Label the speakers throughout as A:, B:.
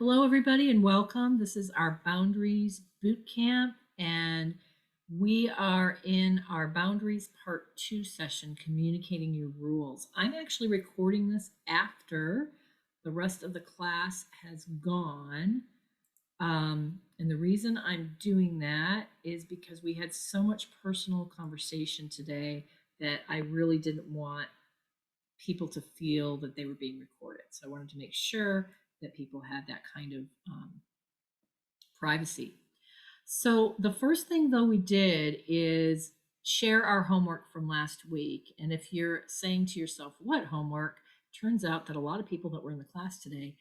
A: Hello, everybody, and welcome. This is our Boundaries Boot Camp, and we are in our Boundaries Part 2 session, Communicating Your Rules. I'm actually recording this after the rest of the class has gone. And the reason I'm doing that is because we had so much personal conversation today that I really didn't want people to feel that they were being recorded. So I wanted to make sure that people had that kind of privacy. So the first thing though we did is share our homework from last week. And if you're saying to yourself, what homework? Turns out that a lot of people that were in the class today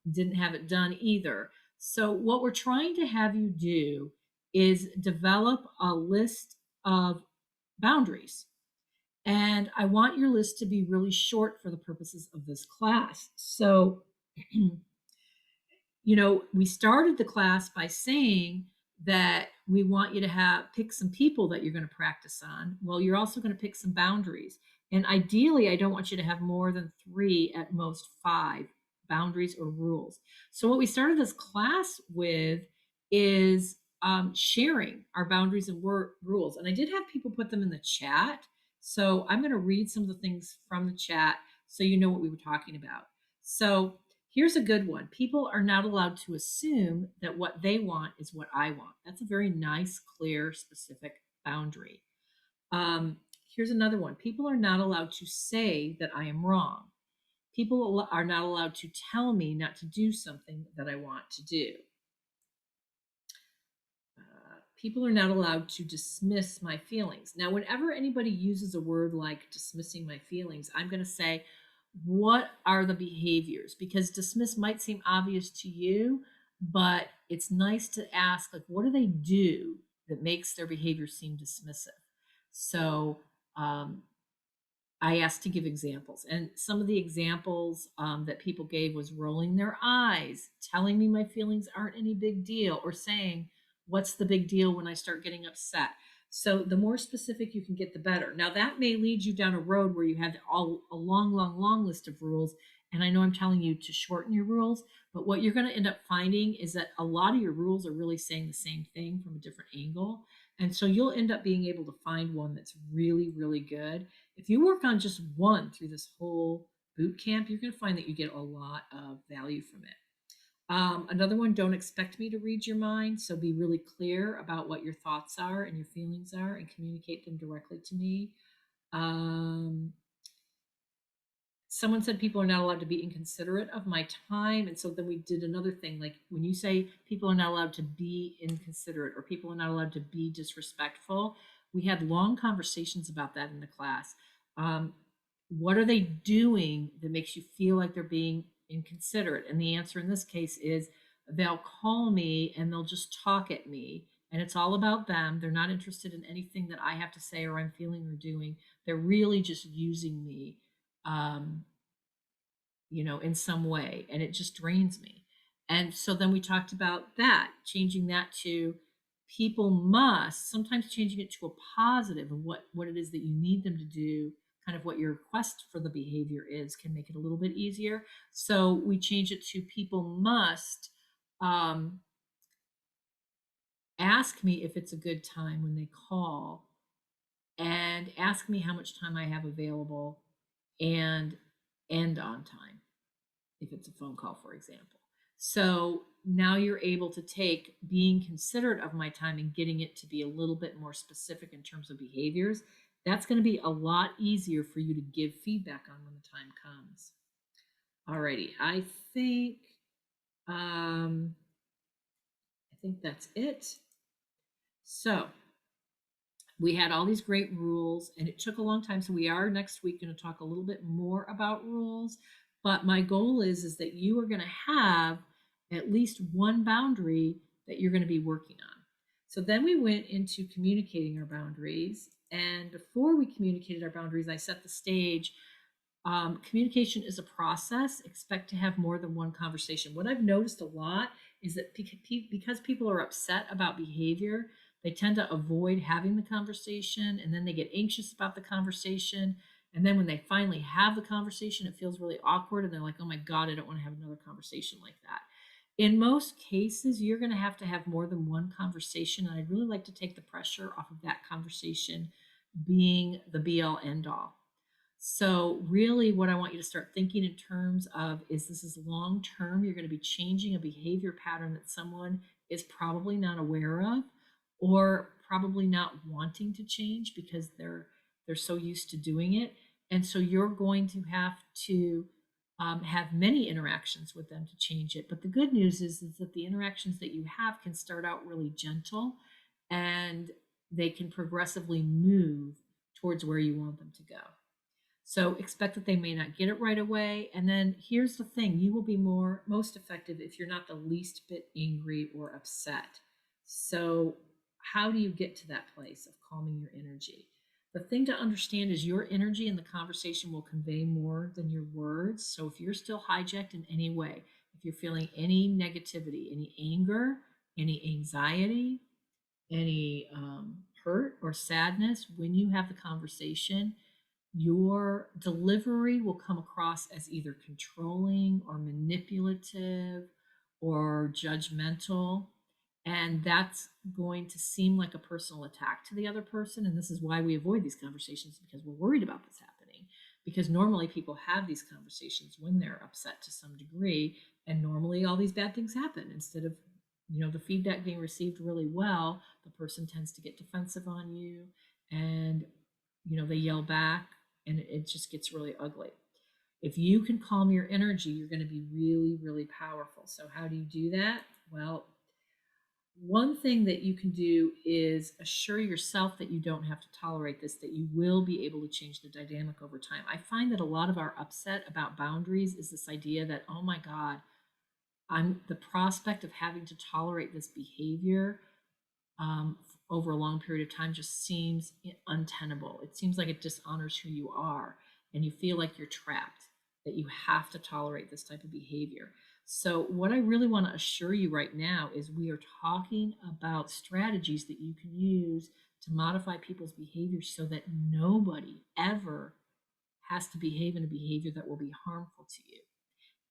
A: didn't have it done either. So what we're trying to have you do is develop a list of boundaries. And I want your list to be really short for the purposes of this class. So we started the class by saying that we want you to pick some people that you're going to practice on. Well, you're also going to pick some boundaries. And ideally, I don't want you to have more than 3, at most 5 boundaries or rules. So what we started this class with is sharing our boundaries and rules. And I did have people put them in the chat. So I'm going to read some of the things from the chat so you know what we were talking about. So here's a good one. People are not allowed to assume that what they want is what I want. That's a very nice, clear, specific boundary. Here's another one. People are not allowed to say that I am wrong. People are not allowed to tell me not to do something that I want to do. People are not allowed to dismiss my feelings. Now, whenever anybody uses a word like dismissing my feelings, I'm going to say, what are the behaviors? Because dismiss might seem obvious to you, but it's nice to ask, like, what do they do that makes their behavior seem dismissive? So I asked to give examples, and some of the examples that people gave was rolling their eyes, telling me my feelings aren't any big deal, or saying, what's the big deal when I start getting upset? So the more specific you can get, the better. Now that may lead you down a road where you have a long list of rules. And I know I'm telling you to shorten your rules, but what you're going to end up finding is that a lot of your rules are really saying the same thing from a different angle. And so you'll end up being able to find one that's really, really good. If you work on just one through this whole boot camp, you're going to find that you get a lot of value from it. Another one, don't expect me to read your mind. So be really clear about what your thoughts are and your feelings are and communicate them directly to me. Someone said people are not allowed to be inconsiderate of my time. And so then we did another thing, like when you say people are not allowed to be inconsiderate or people are not allowed to be disrespectful, we had long conversations about that in the class. What are they doing that makes you feel like they're being inconsiderate? And the answer in this case is they'll call me and they'll just talk at me. And it's all about them. They're not interested in anything that I have to say or I'm feeling or doing. They're really just using me, um, in some way. And it just drains me. And so then we talked about that, changing that to people must, sometimes changing it to a positive of what it is that you need them to do, kind of what your request for the behavior is, can make it a little bit easier. So we change it to people must um, ask me if it's a good time when they call and ask me how much time I have available and end on time if it's a phone call, for example. So now you're able to take being considerate of my time and getting it to be a little bit more specific in terms of behaviors. That's going to be a lot easier for you to give feedback on when the time comes. Alrighty, um, I think that's it. So we had all these great rules and it took a long time. So we are next week going to talk a little bit more about rules. But my goal is that you are going to have at least one boundary that you're going to be working on. So then we went into communicating our boundaries. And before we communicated our boundaries, I set the stage. Communication is a process. Expect to have more than one conversation. What I've noticed a lot is that because people are upset about behavior, they tend to avoid having the conversation and then they get anxious about the conversation. And then when they finally have the conversation, it feels really awkward and they're like, oh my God, I don't want to have another conversation like that. In most cases, you're going to have more than one conversation. And I'd really like to take the pressure off of that conversation being the be all end all. So, really, what I want you to start thinking in terms of is this is long term. You're going to be changing a behavior pattern that someone is probably not aware of or probably not wanting to change because they're so used to doing it. And so you're going to have to have many interactions with them to change it. But the good news is that the interactions that you have can start out really gentle and they can progressively move towards where you want them to go. So expect that they may not get it right away. And then here's the thing, you will be most effective if you're not the least bit angry or upset. So how do you get to that place of calming your energy? The thing to understand is your energy in the conversation will convey more than your words. So if you're still hijacked in any way, if you're feeling any negativity, any anger, any anxiety, any hurt or sadness when you have the conversation, your delivery will come across as either controlling or manipulative or judgmental. And that's going to seem like a personal attack to the other person. And this is why we avoid these conversations because we're worried about this happening. Because normally people have these conversations when they're upset to some degree. And normally all these bad things happen. Instead of, the feedback being received really well, the person tends to get defensive on you and, they yell back and it just gets really ugly. If you can calm your energy, you're going to be really, really powerful. So, how do you do that? Well, one thing that you can do is assure yourself that you don't have to tolerate this, that you will be able to change the dynamic over time. I find that a lot of our upset about boundaries is this idea that, oh my God, I'm the prospect of having to tolerate this behavior over a long period of time just seems untenable. It seems like it dishonors who you are, and you feel like you're trapped, that you have to tolerate this type of behavior. So, what I really want to assure you right now is we are talking about strategies that you can use to modify people's behavior so that nobody ever has to behave in a behavior that will be harmful to you.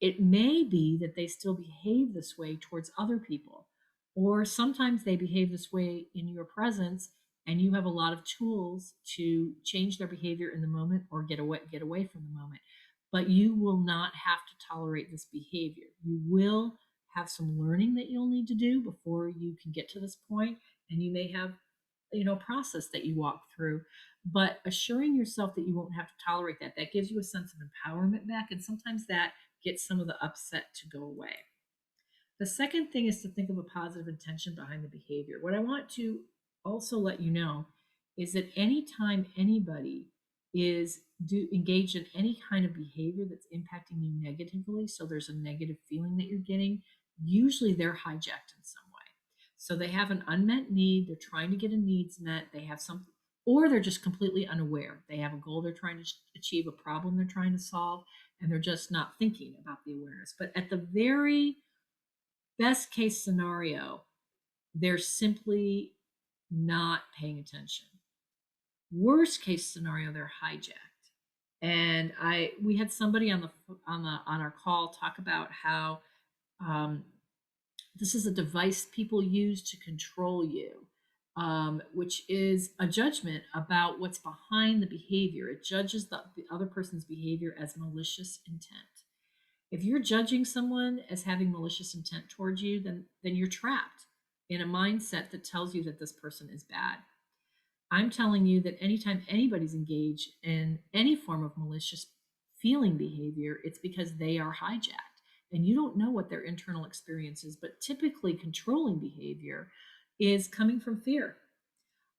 A: It may be that they still behave this way towards other people, or sometimes they behave this way in your presence, and you have a lot of tools to change their behavior in the moment or get away from the moment. But you will not have to tolerate this behavior. You will have some learning that you'll need to do before you can get to this point, and you may have process that you walk through, but assuring yourself that you won't have to tolerate that gives you a sense of empowerment back, and sometimes that gets some of the upset to go away. The second thing is to think of a positive intention behind the behavior. What I want to also let you know is that anytime anybody is engaged in any kind of behavior that's impacting you negatively, so there's a negative feeling that you're getting, usually they're hijacked in some way. So they have an unmet need, they're trying to get a needs met, they have something, or they're just completely unaware. They have a goal they're trying to achieve, a problem they're trying to solve, and they're just not thinking about the awareness. But at the very best case scenario, they're simply not paying attention. Worst case scenario, they're hijacked. And we had somebody on our call talk about how um, this is a device people use to control you, which is a judgment about what's behind the behavior. It judges the other person's behavior as malicious intent. If you're judging someone as having malicious intent towards you, then you're trapped in a mindset that tells you that this person is bad. I'm telling you that anytime anybody's engaged in any form of malicious feeling behavior, it's because they are hijacked. And you don't know what their internal experience is, but typically controlling behavior is coming from fear.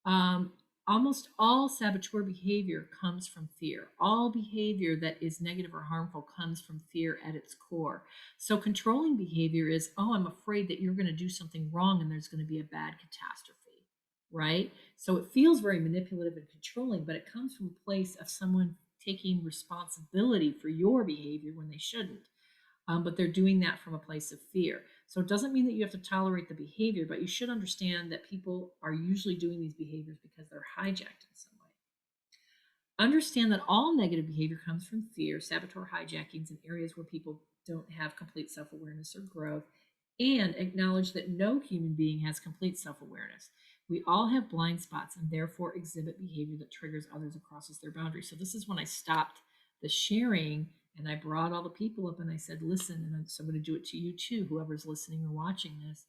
A: Um, Almost all saboteur behavior comes from fear. All behavior that is negative or harmful comes from fear at its core. So, controlling behavior is, oh, I'm afraid that you're going to do something wrong and there's going to be a bad catastrophe, right? So, it feels very manipulative and controlling, but it comes from a place of someone taking responsibility for your behavior when they shouldn't. But they're doing that from a place of fear. So it doesn't mean that you have to tolerate the behavior, but you should understand that people are usually doing these behaviors because they're hijacked in some way. Understand that all negative behavior comes from fear, saboteur hijackings in areas where people don't have complete self awareness or growth. and acknowledge that no human being has complete self awareness. We all have blind spots and therefore exhibit behavior that triggers others or crosses their boundaries. So, this is when I stopped the sharing and I brought all the people up and I said, listen, and so I'm going to do it to you too, whoever's listening or watching this.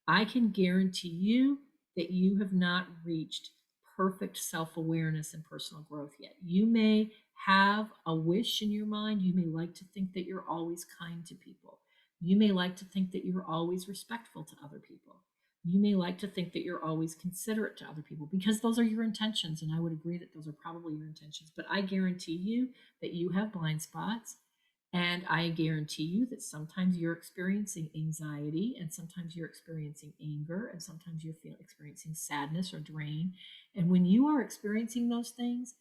A: I can guarantee you that you have not reached perfect self awareness and personal growth yet. You may have a wish in your mind. You may like to think that you're always kind to people. You may like to think that you're always respectful to other people. You may like to think that you're always considerate to other people because those are your intentions. And I would agree that those are probably your intentions. But I guarantee you that you have blind spots. And I guarantee you that sometimes you're experiencing anxiety, and sometimes you're experiencing anger, and sometimes you're experiencing sadness or drain. And when you are experiencing those things,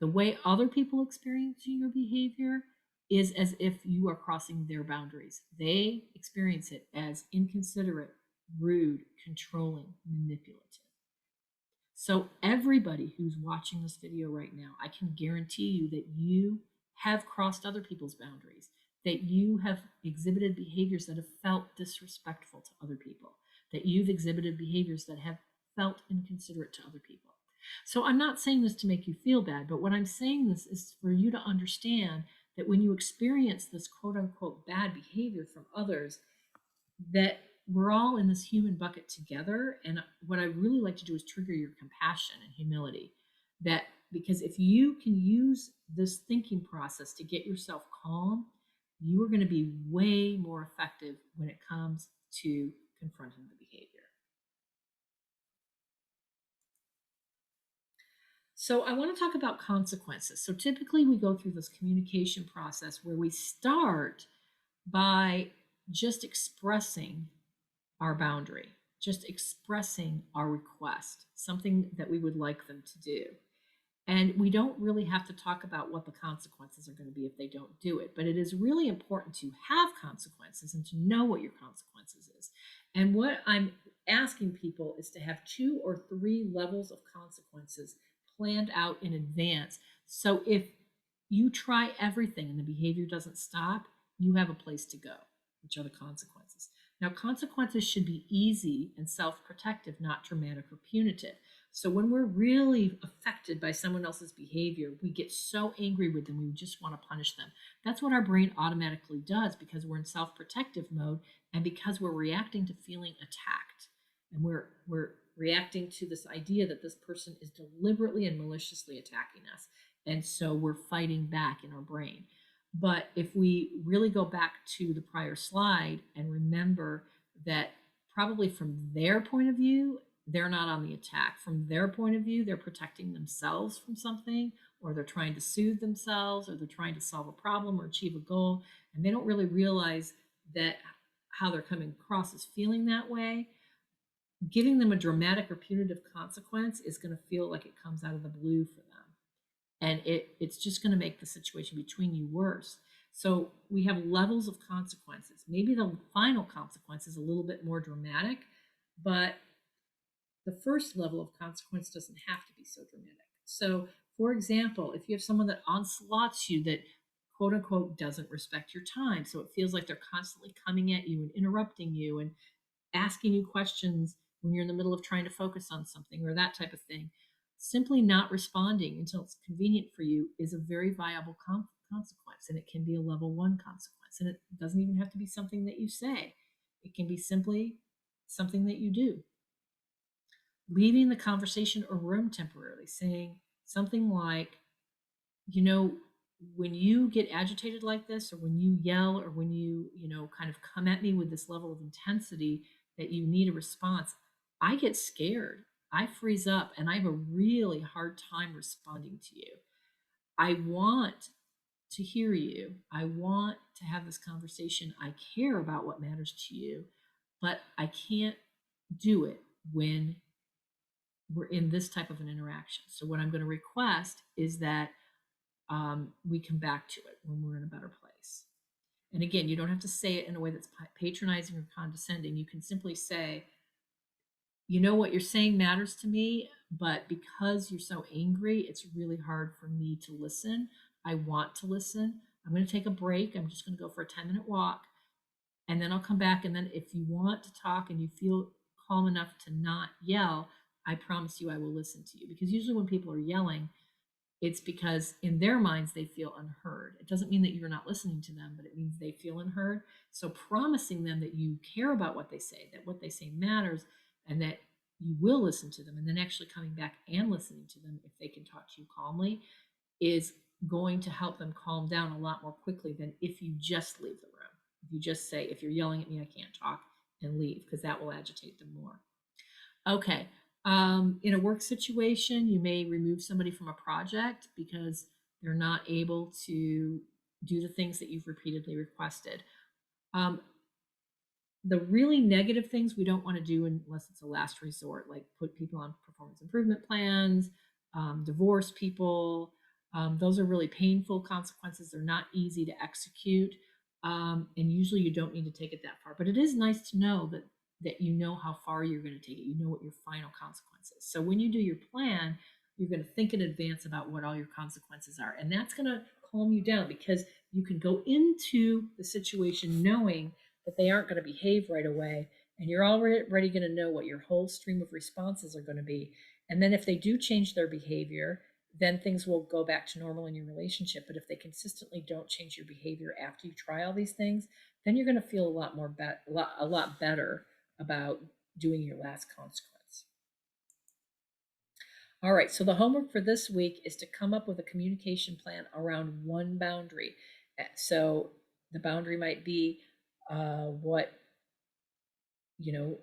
A: the way other people experience your behavior is as if you are crossing their boundaries. They experience it as inconsiderate, rude, controlling, manipulative. So, everybody who's watching this video right now, I can guarantee you that you have crossed other people's boundaries, that you have exhibited behaviors that have felt disrespectful to other people, that you've exhibited behaviors that have felt inconsiderate to other people. So, I'm not saying this to make you feel bad, but what I'm saying this is for you to understand that when you experience this quote unquote bad behavior from others, that we're all in this human bucket together. And what I really like to do is trigger your compassion and humility. That because if you can use this thinking process to get yourself calm, you are going to be way more effective when it comes to confronting the behavior. So, I want to talk about consequences. So, typically, we go through this communication process where we start by just expressing our boundary, just expressing our request, something that we would like them to do. And we don't really have to talk about what the consequences are going to be if they don't do it, but it is really important to have consequences and to know what your consequences is. And what I'm asking people is to have 2 or 3 levels of consequences planned out in advance. So if you try everything and the behavior doesn't stop, you have a place to go, which are the consequences. Now, consequences should be easy and self protective, not dramatic or punitive. So, when we're really affected by someone else's behavior, we get so angry with them, we just want to punish them. That's what our brain automatically does because we're in self protective mode and because we're reacting to feeling attacked. And we're reacting to this idea that this person is deliberately and maliciously attacking us. And so we're fighting back in our brain. But if we really go back to the prior slide and remember that probably from their point of view, they're not on the attack. From their point of view, they're protecting themselves from something, or they're trying to soothe themselves, or they're trying to solve a problem or achieve a goal. And they don't really realize that how they're coming across is feeling that way. Giving them a dramatic or punitive consequence is going to feel like it comes out of the blue for them, and it's just going to make the situation between you worse. So we have levels of consequences. Maybe the final consequence is a little bit more dramatic, but the first level of consequence doesn't have to be so dramatic. So, for example, if you have someone that onslaughts you, that quote unquote doesn't respect your time, so it feels like they're constantly coming at you and interrupting you and asking you questions when you're in the middle of trying to focus on something or that type of thing, simply not responding until it's convenient for you is a very viable consequence. And it can be a level 1 consequence. And it doesn't even have to be something that you say, it can be simply something that you do. Leaving the conversation or room temporarily, saying something like, you know, when you get agitated like this, or when you yell, or when you kind of come at me with this level of intensity that you need a response, I get scared. I freeze up and I have a really hard time responding to you. I want to hear you. I want to have this conversation. I care about what matters to you, but I can't do it when we're in this type of an interaction. So, what I'm going to request is that we come back to it when we're in a better place. And again, you don't have to say it in a way that's patronizing or condescending. You can simply say, you know, what you're saying matters to me, but because you're so angry, it's really hard for me to listen. I want to listen. I'm going to take a break. I'm just going to go for a 10-minute walk. and then I'll come back. And then if you want to talk and you feel calm enough to not yell, I promise you I will listen to you. Because usually when people are yelling, it's because in their minds they feel unheard. It doesn't mean that you're not listening to them, but it means they feel unheard. So promising them that you care about what they say, that what they say matters, and that you will listen to them, and then actually coming back and listening to them if they can talk to you calmly is going to help them calm down a lot more quickly than if you just leave the room. If you just say, if you're yelling at me, I can't talk, and leave, because that will agitate them more. Okay. In a work situation, you may remove somebody from a project because they're not able to do the things that you've repeatedly requested. Um, the really negative things we don't want to do unless it's a last resort, like put people on performance improvement plans, divorce people. Those are really painful consequences. They're not easy to execute. And usually you don't need to take it that far. But it is nice to know that you know how far you're going to take it. You know what your final consequences. So when you do your plan, you're going to think in advance about what all your consequences are. And that's going to calm you down because you can go into the situation knowing that they aren't going to behave right away. And you're already going to know what your whole stream of responses are going to be. And then if they do change their behavior, then things will go back to normal in your relationship. But if they consistently don't change your behavior after you try all these things, then you're going to feel a lot more a lot better about doing your last consequence. All right, so the homework for this week is to come up with a communication plan around one boundary. So the boundary might be what you know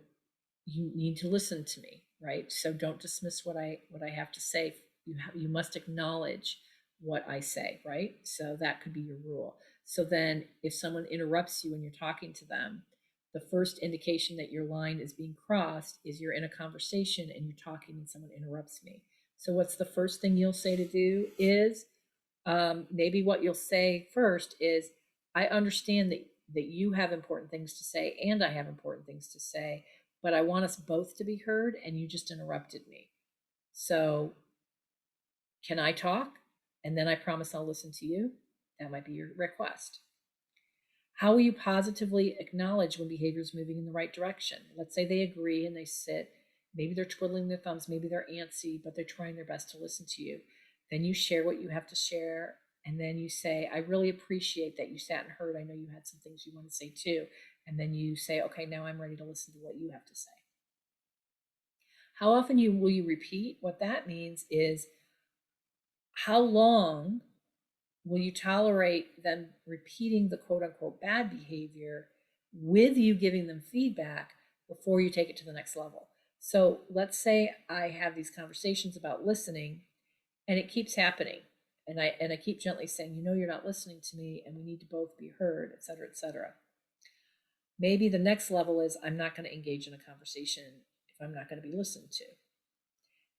A: you need to listen to me, right? So don't dismiss what I have to say. You must acknowledge what I say, right? So that could be your rule. So then if someone interrupts you when you're talking to them, the first indication that your line is being crossed is you're in a conversation and you're talking and someone interrupts me. So what's the first thing you'll say to do is maybe what you'll say first is, I understand that you have important things to say and I have important things to say, but I want us both to be heard and you just interrupted me. So can I talk? And then I promise I'll listen to you. That might be your request. How will you positively acknowledge when behavior is moving in the right direction? Let's say they agree and they sit. Maybe they're twiddling their thumbs, maybe they're antsy, but they're trying their best to listen to you. Then you share what you have to share. And then you say, I really appreciate that you sat and heard. I know you had some things you want to say too. And then you say, okay, now I'm ready to listen to what you have to say. How often will you repeat? What that means is, how long will you tolerate them repeating the quote unquote bad behavior with you giving them feedback before you take it to the next level? So let's say I have these conversations about listening and it keeps happening. And I keep gently saying, you're not listening to me and we need to both be heard, et cetera, et cetera. Maybe the next level is, I'm not going to engage in a conversation if I'm not going to be listened to.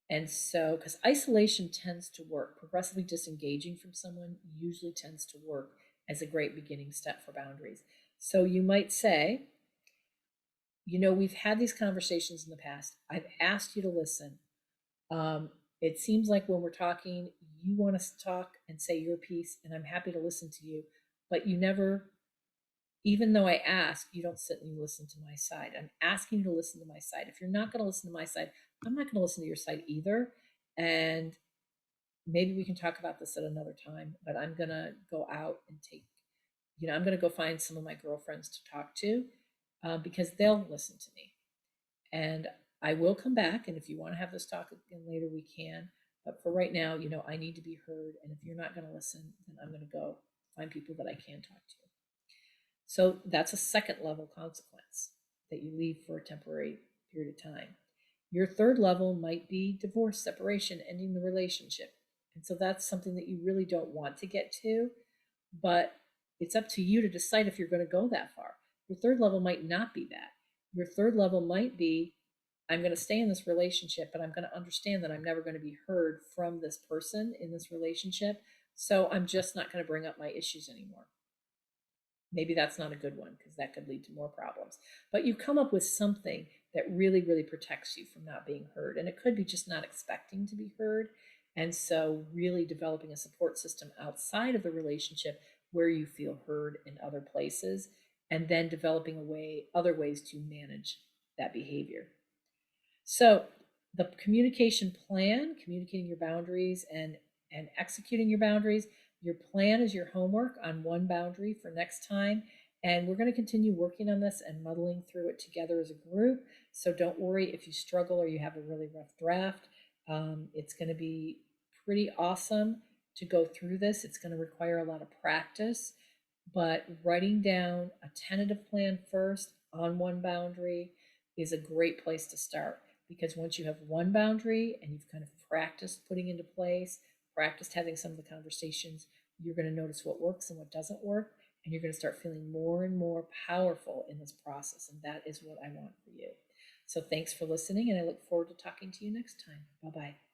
A: And so, because isolation tends to work, progressively disengaging from someone usually tends to work as a great beginning step for boundaries. So you might say, we've had these conversations in the past. I've asked you to listen. It seems like when we're talking, you want us to talk and say your piece, and I'm happy to listen to you, but you never, even though I ask, you don't sit and you listen to my side. I'm asking you to listen to my side. If you're not going to listen to my side, I'm not going to listen to your side either. And maybe we can talk about this at another time, but I'm going to go out and I'm going to go find some of my girlfriends to talk to because they'll listen to me. And I will come back. And if you want to have this talk again later, we can. But for right now, I need to be heard. And if you're not going to listen, then I'm going to go find people that I can talk to. So that's a second level consequence that you leave for a temporary period of time. Your third level might be divorce, separation, ending the relationship. And so that's something that you really don't want to get to, but it's up to you to decide if you're going to go that far. Your third level might not be that. Your third level might be, I'm going to stay in this relationship, but I'm going to understand that I'm never going to be heard from this person in this relationship. So I'm just not going to bring up my issues anymore. Maybe that's not a good one because that could lead to more problems. But you come up with something that really, really protects you from not being heard. And it could be just not expecting to be heard. And so really developing a support system outside of the relationship where you feel heard in other places. and then developing other ways to manage that behavior. So the communication plan, communicating your boundaries and executing your boundaries. Your plan is your homework on one boundary for next time. And we're going to continue working on this and muddling through it together as a group. So don't worry if you struggle or you have a really rough draft. It's going to be pretty awesome to go through this. It's going to require a lot of practice, but writing down a tentative plan first on one boundary is a great place to start, because once you have one boundary and you've kind of practiced putting into place, practiced having some of the conversations, you're going to notice what works and what doesn't work, and you're going to start feeling more and more powerful in this process. And that is what I want for you. So thanks for listening, and I look forward to talking to you next time. Bye bye.